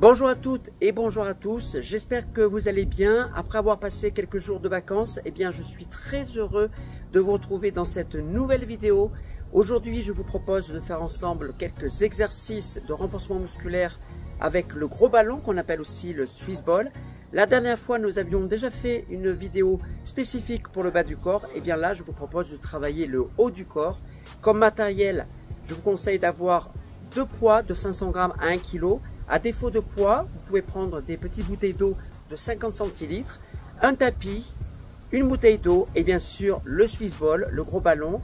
Bonjour à toutes et bonjour à tous, j'espère que vous allez bien. Après avoir passé quelques jours de vacances, je suis très heureux de vous retrouver dans cette nouvelle vidéo. Aujourd'hui, je vous propose de faire ensemble quelques exercices de renforcement musculaire avec le gros ballon qu'on appelle aussi le Swiss ball. La dernière fois, nous avions déjà fait une vidéo spécifique pour le bas du corps. Là, je vous propose de travailler le haut du corps. Comme matériel, je vous conseille d'avoir deux poids de 500 grammes à 1 kg. À défaut de poids, vous pouvez prendre des petites bouteilles d'eau de 50 centilitres, un tapis, une bouteille d'eau et bien sûr le Swiss ball, le gros ballon.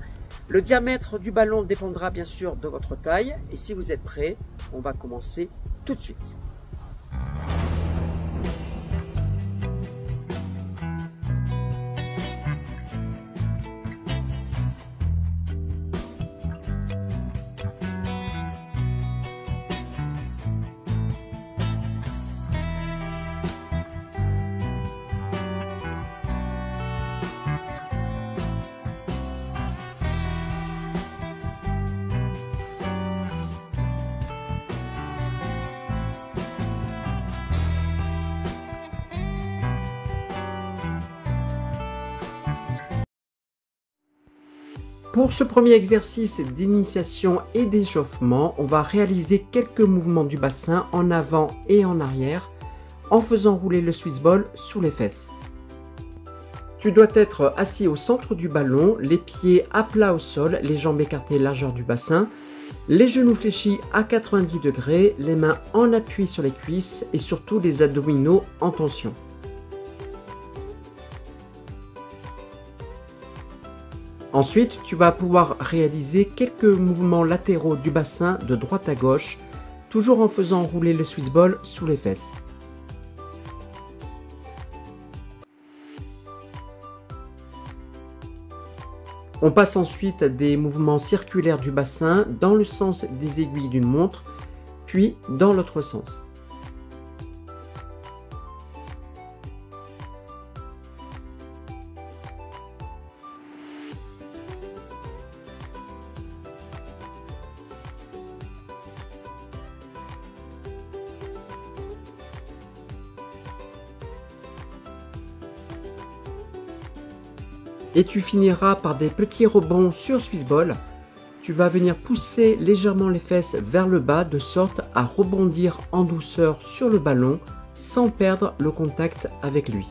Le diamètre du ballon dépendra bien sûr de votre taille. Et si vous êtes prêts, on va commencer tout de suite. Pour ce premier exercice d'initiation et d'échauffement, on va réaliser quelques mouvements du bassin en avant et en arrière en faisant rouler le Swiss ball sous les fesses. Tu dois être assis au centre du ballon, les pieds à plat au sol, les jambes écartées largeur du bassin, les genoux fléchis à 90 degrés, les mains en appui sur les cuisses et surtout les abdominaux en tension. Ensuite, tu vas pouvoir réaliser quelques mouvements latéraux du bassin de droite à gauche, toujours en faisant rouler le Swiss ball sous les fesses. On passe ensuite à des mouvements circulaires du bassin dans le sens des aiguilles d'une montre, puis dans l'autre sens. Et tu finiras par des petits rebonds sur Swiss ball. Tu vas venir pousser légèrement les fesses vers le bas de sorte à rebondir en douceur sur le ballon sans perdre le contact avec lui.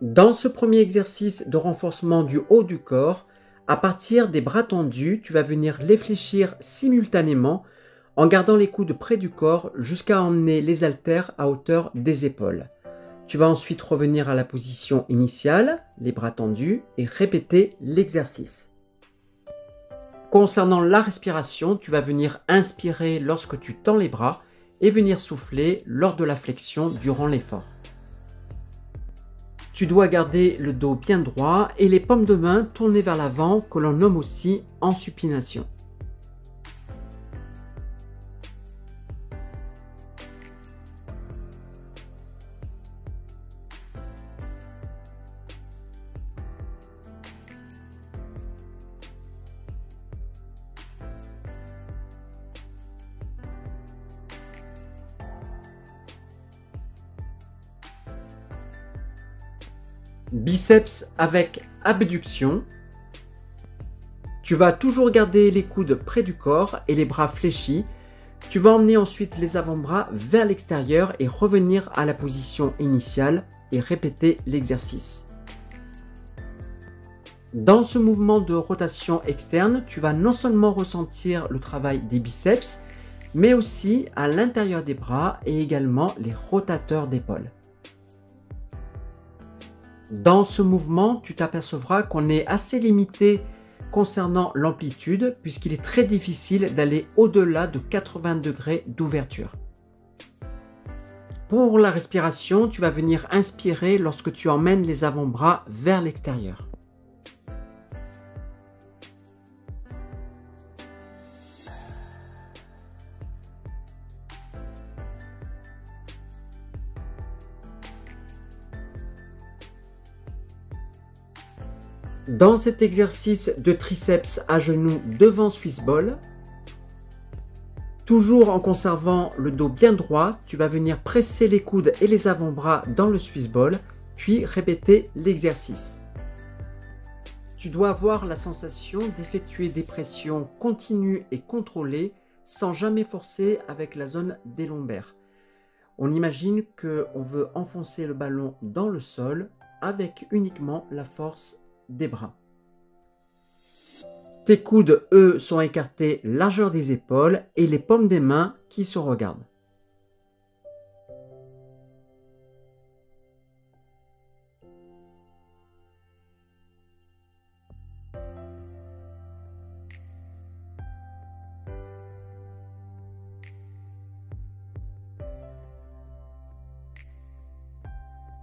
Dans ce premier exercice de renforcement du haut du corps, à partir des bras tendus, tu vas venir les fléchir simultanément en gardant les coudes près du corps jusqu'à emmener les haltères à hauteur des épaules. Tu vas ensuite revenir à la position initiale, les bras tendus, et répéter l'exercice. Concernant la respiration, tu vas venir inspirer lorsque tu tends les bras et venir souffler lors de la flexion durant l'effort. Tu dois garder le dos bien droit et les paumes de main tournées vers l'avant que l'on nomme aussi en supination. Biceps avec abduction. Tu vas toujours garder les coudes près du corps et les bras fléchis. Tu vas emmener ensuite les avant-bras vers l'extérieur et revenir à la position initiale et répéter l'exercice. Dans ce mouvement de rotation externe, tu vas non seulement ressentir le travail des biceps, mais aussi à l'intérieur des bras et également les rotateurs d'épaule. Dans ce mouvement, tu t'apercevras qu'on est assez limité concernant l'amplitude puisqu'il est très difficile d'aller au-delà de 80 degrés d'ouverture. Pour la respiration, tu vas venir inspirer lorsque tu emmènes les avant-bras vers l'extérieur. Dans cet exercice de triceps à genoux devant Swiss ball, toujours en conservant le dos bien droit, tu vas venir presser les coudes et les avant-bras dans le Swiss ball, puis répéter l'exercice. Tu dois avoir la sensation d'effectuer des pressions continues et contrôlées sans jamais forcer avec la zone des lombaires. On imagine qu'on veut enfoncer le ballon dans le sol avec uniquement la force des bras. Tes coudes, eux, sont écartés largeur des épaules et les paumes des mains qui se regardent.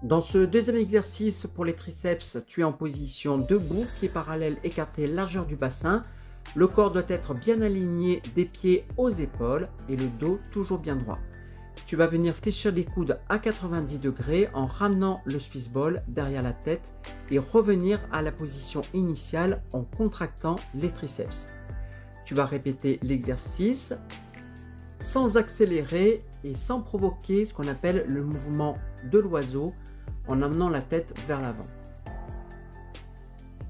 Dans ce deuxième exercice pour les triceps, tu es en position debout, pieds parallèles écartés largeur du bassin. Le corps doit être bien aligné des pieds aux épaules et le dos toujours bien droit. Tu vas venir fléchir les coudes à 90 degrés en ramenant le Swiss ball derrière la tête et revenir à la position initiale en contractant les triceps. Tu vas répéter l'exercice sans accélérer et sans provoquer ce qu'on appelle le mouvement de l'oiseau, en amenant la tête vers l'avant.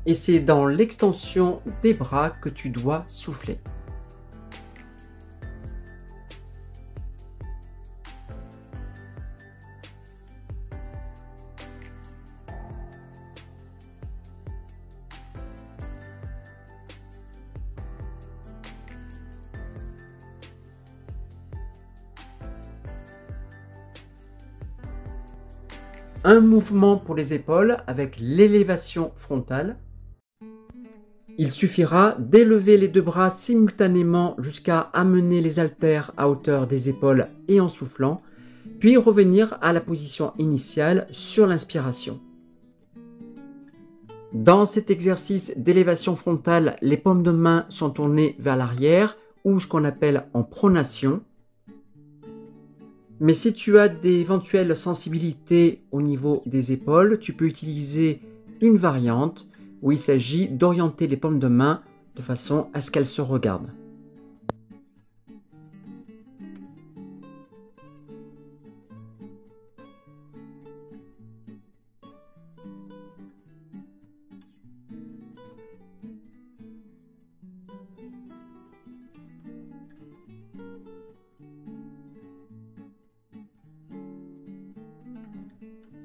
Et c'est dans l'extension des bras que tu dois souffler. Un mouvement pour les épaules avec l'élévation frontale. Il suffira d'élever les deux bras simultanément jusqu'à amener les haltères à hauteur des épaules et en soufflant, puis revenir à la position initiale sur l'inspiration. Dans cet exercice d'élévation frontale, les paumes de main sont tournées vers l'arrière ou ce qu'on appelle en pronation. Mais si tu as d'éventuelles sensibilités au niveau des épaules, tu peux utiliser une variante où il s'agit d'orienter les paumes de main de façon à ce qu'elles se regardent.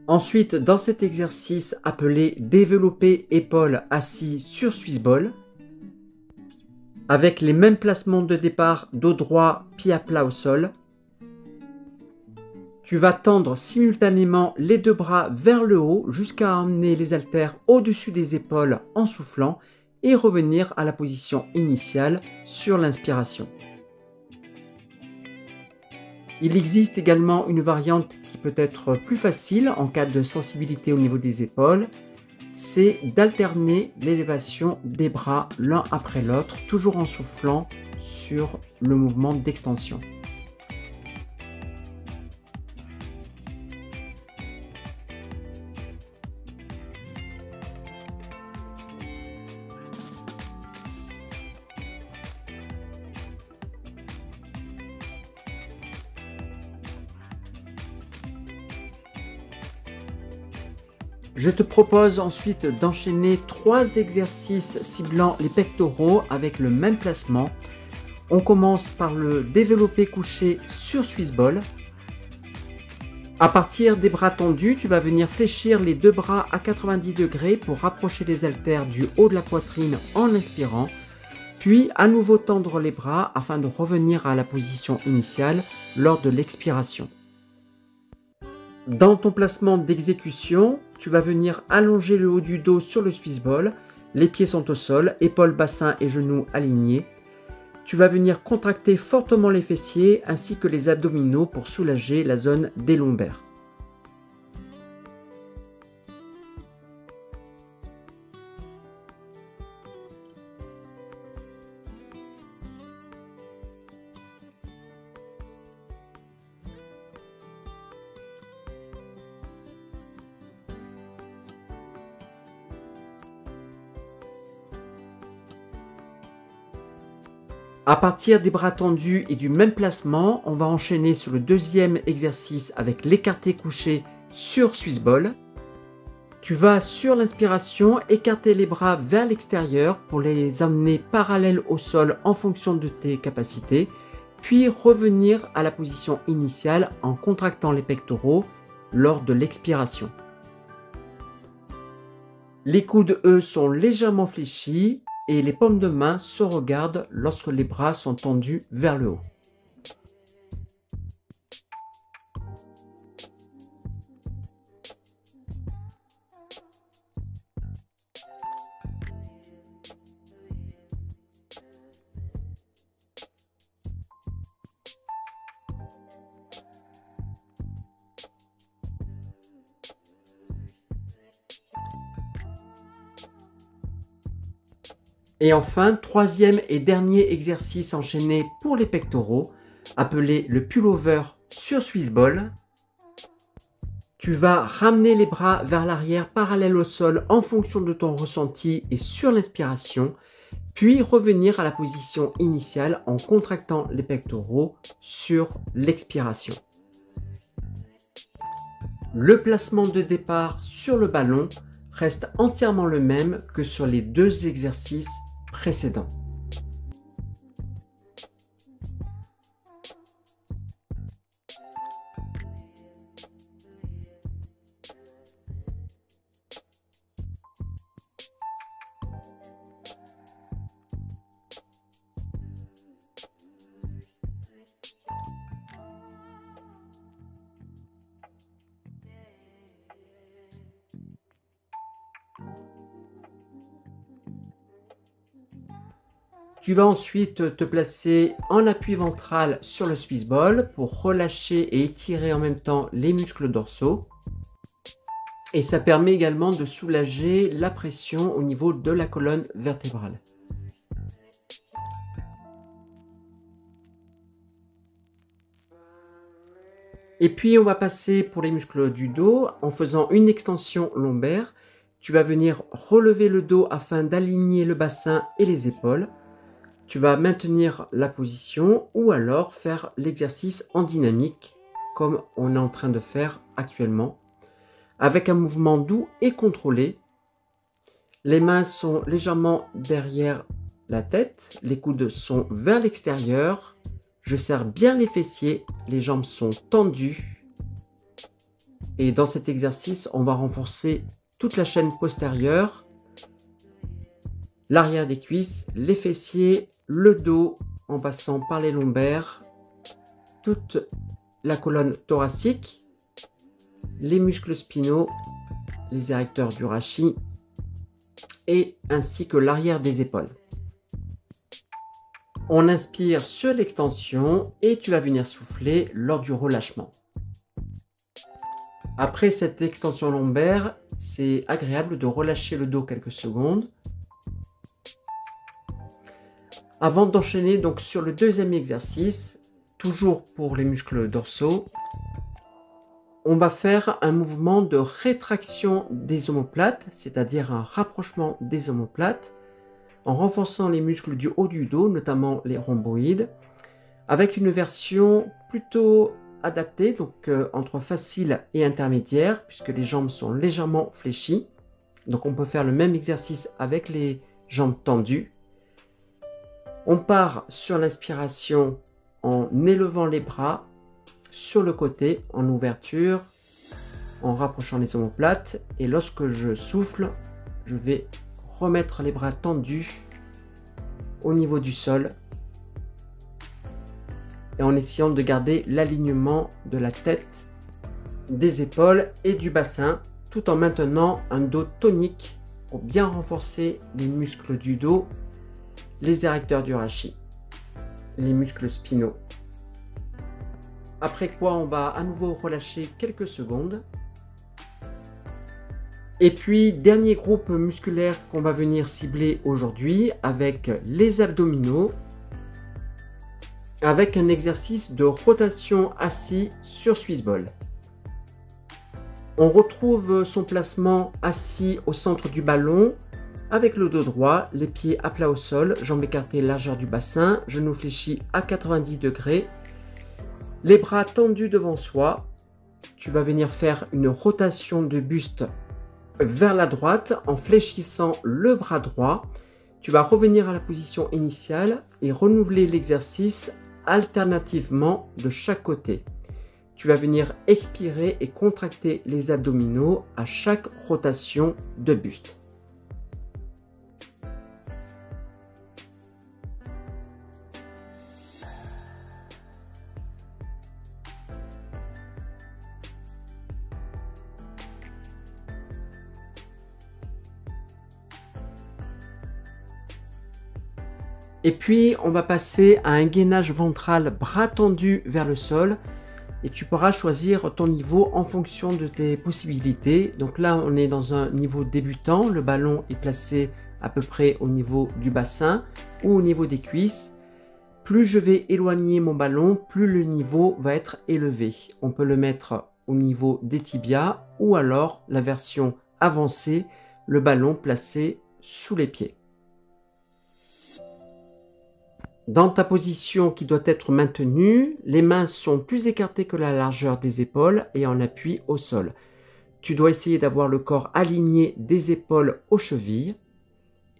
Ensuite, dans cet exercice appelé développer épaules assis sur Swiss ball, avec les mêmes placements de départ, dos droit, pied à plat au sol, tu vas tendre simultanément les deux bras vers le haut jusqu'à emmener les haltères au-dessus des épaules en soufflant et revenir à la position initiale sur l'inspiration. Il existe également une variante qui peut être plus facile en cas de sensibilité au niveau des épaules, c'est d'alterner l'élévation des bras l'un après l'autre, toujours en soufflant sur le mouvement d'extension. Je te propose ensuite d'enchaîner 3 exercices ciblant les pectoraux avec le même placement. On commence par le développé couché sur Swiss ball. À partir des bras tendus, tu vas venir fléchir les deux bras à 90 degrés pour rapprocher les haltères du haut de la poitrine en inspirant, puis à nouveau tendre les bras afin de revenir à la position initiale lors de l'expiration. Dans ton placement d'exécution, tu vas venir allonger le haut du dos sur le Swiss ball, les pieds sont au sol, épaules, bassin et genoux alignés. Tu vas venir contracter fortement les fessiers ainsi que les abdominaux pour soulager la zone des lombaires. À partir des bras tendus et du même placement, on va enchaîner sur le deuxième exercice avec l'écarté couché sur Swiss Ball. Tu vas sur l'inspiration écarter les bras vers l'extérieur pour les amener parallèles au sol en fonction de tes capacités, puis revenir à la position initiale en contractant les pectoraux lors de l'expiration. Les coudes, eux, sont légèrement fléchis et les paumes de main se regardent lorsque les bras sont tendus vers le haut. Et enfin, troisième et dernier exercice enchaîné pour les pectoraux, appelé le pullover sur Swiss Ball. Tu vas ramener les bras vers l'arrière parallèle au sol en fonction de ton ressenti et sur l'inspiration, puis revenir à la position initiale en contractant les pectoraux sur l'expiration. Le placement de départ sur le ballon reste entièrement le même que sur les deux exercices précédents. Tu vas ensuite te placer en appui ventral sur le Swiss Ball pour relâcher et étirer en même temps les muscles dorsaux. Et ça permet également de soulager la pression au niveau de la colonne vertébrale. Et puis on va passer pour les muscles du dos en faisant une extension lombaire. Tu vas venir relever le dos afin d'aligner le bassin et les épaules. Tu vas maintenir la position ou alors faire l'exercice en dynamique comme on est en train de faire actuellement avec un mouvement doux et contrôlé. Les mains sont légèrement derrière la tête, les coudes sont vers l'extérieur. Je serre bien les fessiers, les jambes sont tendues. Et dans cet exercice, on va renforcer toute la chaîne postérieure, l'arrière des cuisses, les fessiers, le dos en passant par les lombaires, toute la colonne thoracique, les muscles spinaux, les érecteurs du rachis et ainsi que l'arrière des épaules. On inspire sur l'extension et tu vas venir souffler lors du relâchement. Après cette extension lombaire, c'est agréable de relâcher le dos quelques secondes. Avant d'enchaîner donc sur le deuxième exercice, toujours pour les muscles dorsaux, on va faire un mouvement de rétraction des omoplates, c'est-à-dire un rapprochement des omoplates, en renforçant les muscles du haut du dos, notamment les rhomboïdes, avec une version plutôt adaptée, donc entre facile et intermédiaire, puisque les jambes sont légèrement fléchies. Donc on peut faire le même exercice avec les jambes tendues. On part sur l'inspiration en élevant les bras sur le côté, en ouverture, en rapprochant les omoplates. Et lorsque je souffle, je vais remettre les bras tendus au niveau du sol. Et en essayant de garder l'alignement de la tête, des épaules et du bassin, tout en maintenant un dos tonique pour bien renforcer les muscles du dos, les érecteurs du rachis, les muscles spinaux. Après quoi, on va à nouveau relâcher quelques secondes. Et puis, dernier groupe musculaire qu'on va venir cibler aujourd'hui avec les abdominaux, avec un exercice de rotation assis sur Swiss Ball. On retrouve son placement assis au centre du ballon, Avec le dos droit, les pieds à plat au sol, jambes écartées largeur du bassin, genoux fléchis à 90 degrés, les bras tendus devant soi. Tu vas venir faire une rotation de buste vers la droite en fléchissant le bras droit. Tu vas revenir à la position initiale et renouveler l'exercice alternativement de chaque côté. Tu vas venir expirer et contracter les abdominaux à chaque rotation de buste. Et puis, on va passer à un gainage ventral, bras tendus vers le sol. Et tu pourras choisir ton niveau en fonction de tes possibilités. Donc là, on est dans un niveau débutant. Le ballon est placé à peu près au niveau du bassin ou au niveau des cuisses. Plus je vais éloigner mon ballon, plus le niveau va être élevé. On peut le mettre au niveau des tibias ou alors la version avancée, le ballon placé sous les pieds. Dans ta position qui doit être maintenue, les mains sont plus écartées que la largeur des épaules et en appui au sol. Tu dois essayer d'avoir le corps aligné des épaules aux chevilles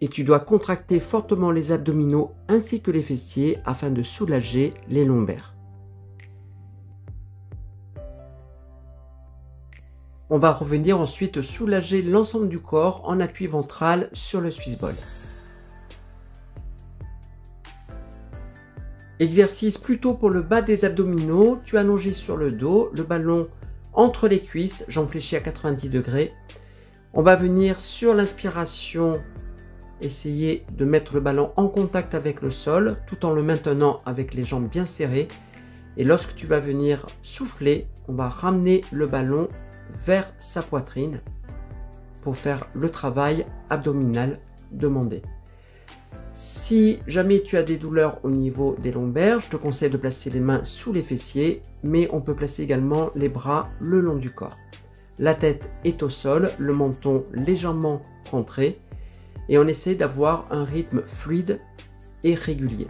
et tu dois contracter fortement les abdominaux ainsi que les fessiers afin de soulager les lombaires. On va revenir ensuite soulager l'ensemble du corps en appui ventral sur le Swiss ball. Exercice plutôt pour le bas des abdominaux, tu es allongé sur le dos, le ballon entre les cuisses, jambes fléchies à 90 degrés. On va venir sur l'inspiration, essayer de mettre le ballon en contact avec le sol, tout en le maintenant avec les jambes bien serrées. Et lorsque tu vas venir souffler, on va ramener le ballon vers sa poitrine pour faire le travail abdominal demandé. Si jamais tu as des douleurs au niveau des lombaires, je te conseille de placer les mains sous les fessiers, mais on peut placer également les bras le long du corps. La tête est au sol, le menton légèrement rentré, et on essaie d'avoir un rythme fluide et régulier.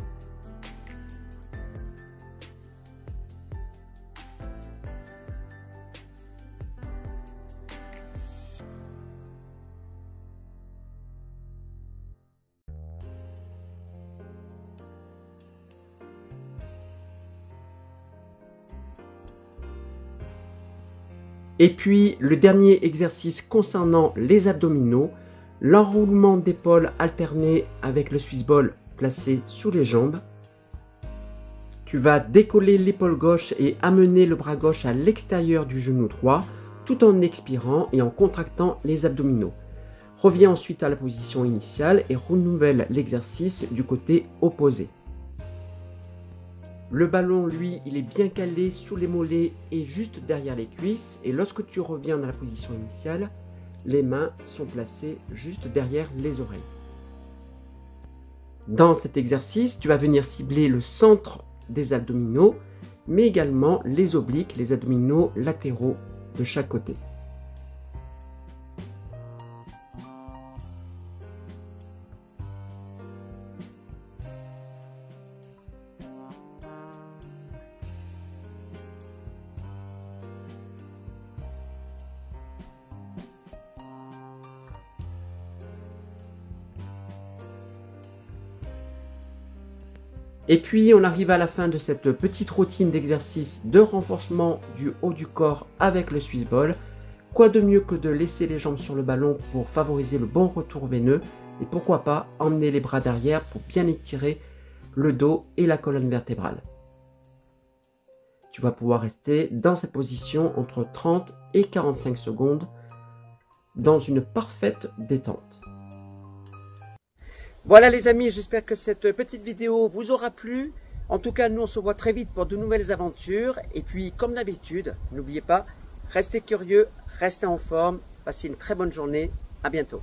Et puis le dernier exercice concernant les abdominaux, l'enroulement d'épaule alterné avec le Swiss ball placé sous les jambes. Tu vas décoller l'épaule gauche et amener le bras gauche à l'extérieur du genou droit tout en expirant et en contractant les abdominaux. Reviens ensuite à la position initiale et renouvelle l'exercice du côté opposé. Le ballon, lui, il est bien calé sous les mollets et juste derrière les cuisses. Et lorsque tu reviens dans la position initiale, les mains sont placées juste derrière les oreilles. Dans cet exercice, tu vas venir cibler le centre des abdominaux, mais également les obliques, les abdominaux latéraux de chaque côté. Et puis on arrive à la fin de cette petite routine d'exercice de renforcement du haut du corps avec le Swiss ball. Quoi de mieux que de laisser les jambes sur le ballon pour favoriser le bon retour veineux et pourquoi pas emmener les bras derrière pour bien étirer le dos et la colonne vertébrale. Tu vas pouvoir rester dans cette position entre 30 et 45 secondes dans une parfaite détente. Voilà les amis, j'espère que cette petite vidéo vous aura plu. En tout cas, nous on se voit très vite pour de nouvelles aventures. Et puis, comme d'habitude, n'oubliez pas, restez curieux, restez en forme, passez une très bonne journée. À bientôt.